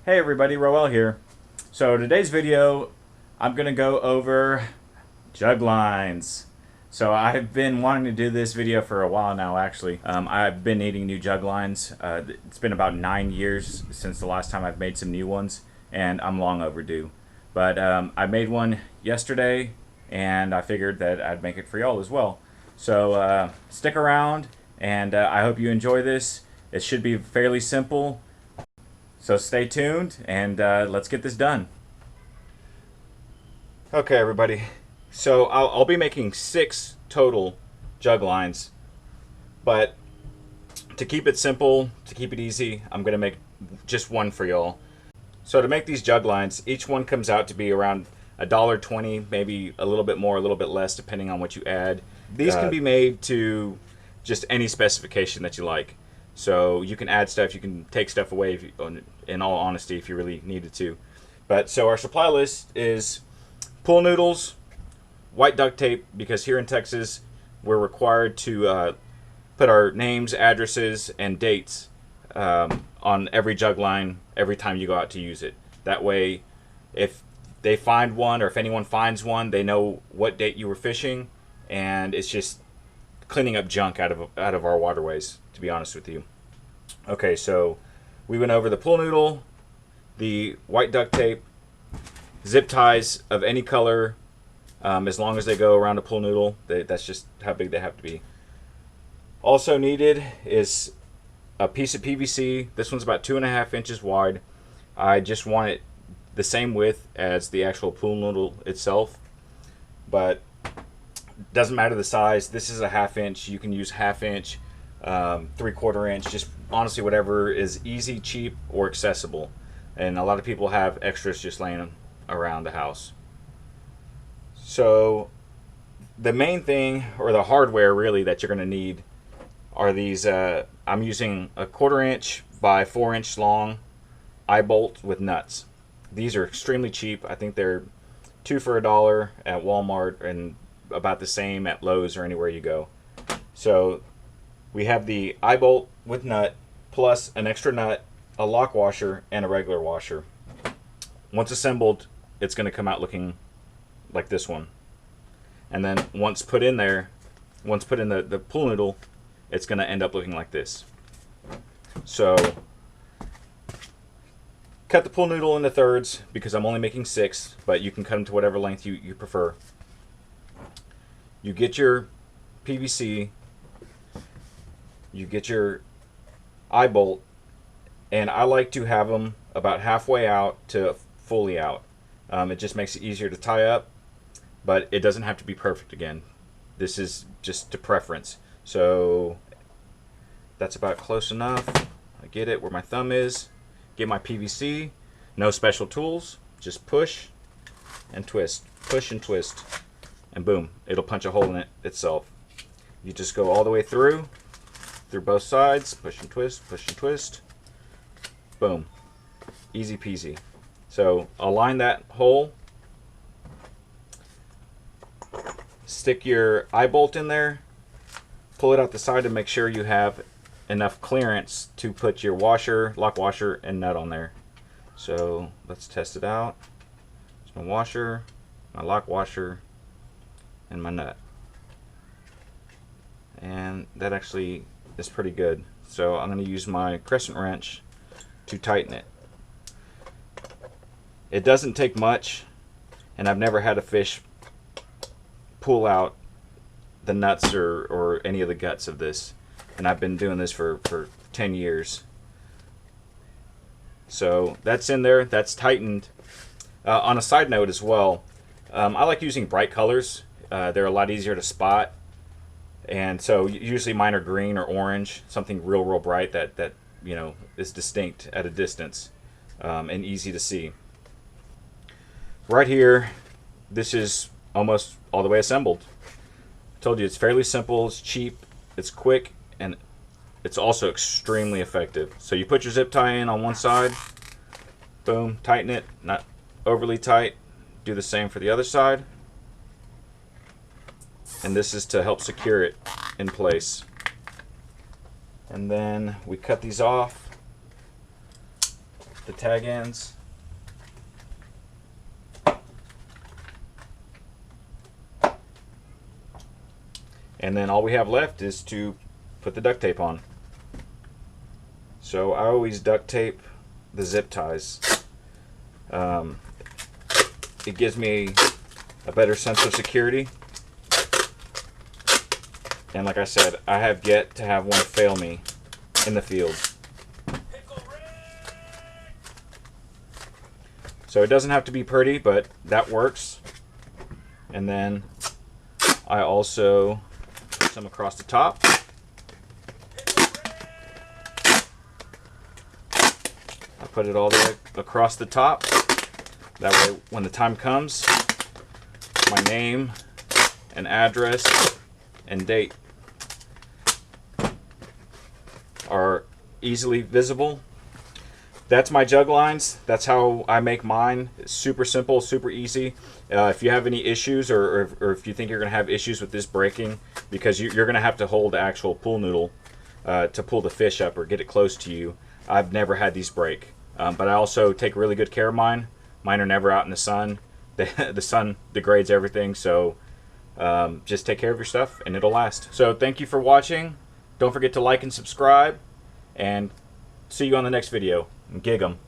Hey everybody, Roel here. So today's video, I'm gonna go over jug lines. So I've been wanting to do this video for a while now actually. I've been needing new jug lines. It's been about 9 years since the last time I've made some new ones, and I'm long overdue. But I made one yesterday, and I figured that I'd make it for y'all as well. So stick around, and I hope you enjoy this. It should be fairly simple. So stay tuned and let's get this done. Okay, everybody. So I'll be making 6 total jug lines, but to keep it simple, to keep it easy, I'm going to make just one for y'all. So to make these jug lines, each one comes out to be around $1.20, maybe a little bit more, a little bit less, depending on what you add. These can be made to just any specification that you like. So you can add stuff, you can take stuff away, if you, in all honesty, if you really needed to. But so our supply list is pool noodles, white duct tape, because here in Texas we're required to put our names, addresses, and dates on every jug line every time you go out to use it. That way, if they find one, or if anyone finds one, they know what date you were fishing, and it's just cleaning up junk out of our waterways, to be honest with you. Okay, so we went over the pool noodle, the white duct tape, zip ties of any color, as long as they go around a pool noodle. That's just how big they have to be. Also needed is a piece of PVC. This one's about 2.5 inches wide. I just want it the same width as the actual pool noodle itself, but doesn't matter the size. This is a 1/2 inch. You can use 1/2 inch, 3/4 inch, just honestly whatever is easy, cheap, or accessible. And a lot of people have extras just laying around the house. So the main thing, or the hardware really, that you're going to need are these. I'm using a 1/4 inch by 4 inch long eye bolt with nuts. These are extremely cheap. I think they're 2 for $1 at Walmart, and about the same at Lowe's or anywhere you go. So we have the eye bolt with nut, plus an extra nut, a lock washer, and a regular washer. Once assembled, it's going to come out looking like this one. And then once put in there, once put in the pool noodle, it's going to end up looking like this. So cut the pool noodle into thirds, because I'm only making 6, but you can cut them to whatever length you prefer. You get your PVC, you get your eye bolt, and I like to have them about halfway out to fully out. It just makes it easier to tie up, but it doesn't have to be perfect again. This is just to preference. So that's about close enough. I get it where my thumb is. Get my PVC, no special tools, just push and twist, push and twist. And boom, it'll punch a hole in it itself. You just go all the way through both sides, push and twist, boom, easy peasy. So align that hole, stick your eye bolt in there, pull it out the side to make sure you have enough clearance to put your washer, lock washer, and nut on there. So let's test it out. There's my washer, my lock washer, and my nut, and that actually is pretty good. So I'm going to use my crescent wrench to tighten it. It doesn't take much, and I've never had a fish pull out the nuts or any of the guts of this, and I've been doing this for 10 years. So that's in there, that's tightened. On a side note as well, I like using bright colors. They're a lot easier to spot, and so usually mine are green or orange, something real bright that you know is distinct at a distance, and easy to see. Right here, this is almost all the way assembled. I told you it's fairly simple, it's cheap, it's quick, and it's also extremely effective. So you put your zip tie in on one side, boom, tighten it, not overly tight. Do the same for the other side. And this is to help secure it in place. And then we cut these off. the tag ends. And then all we have left is to put the duct tape on. So I always duct tape the zip ties. It gives me a better sense of security. And like I said, I have yet to have one fail me in the field. So it doesn't have to be pretty, but that works. And then I also put some across the top. I put it all the way across the top. That way when the time comes, my name and address and date are easily visible. That's my jug lines. That's how I make mine. It's super simple, super easy. If you have any issues, or if you think you're going to have issues with this breaking, because you're going to have to hold the actual pool noodle to pull the fish up or get it close to you. I've never had these break. But I also take really good care of mine. Mine are never out in the sun. The sun degrades everything, so just take care of your stuff and it'll last. So thank you for watching. Don't forget to like and subscribe, and see you on the next video. Gig 'em.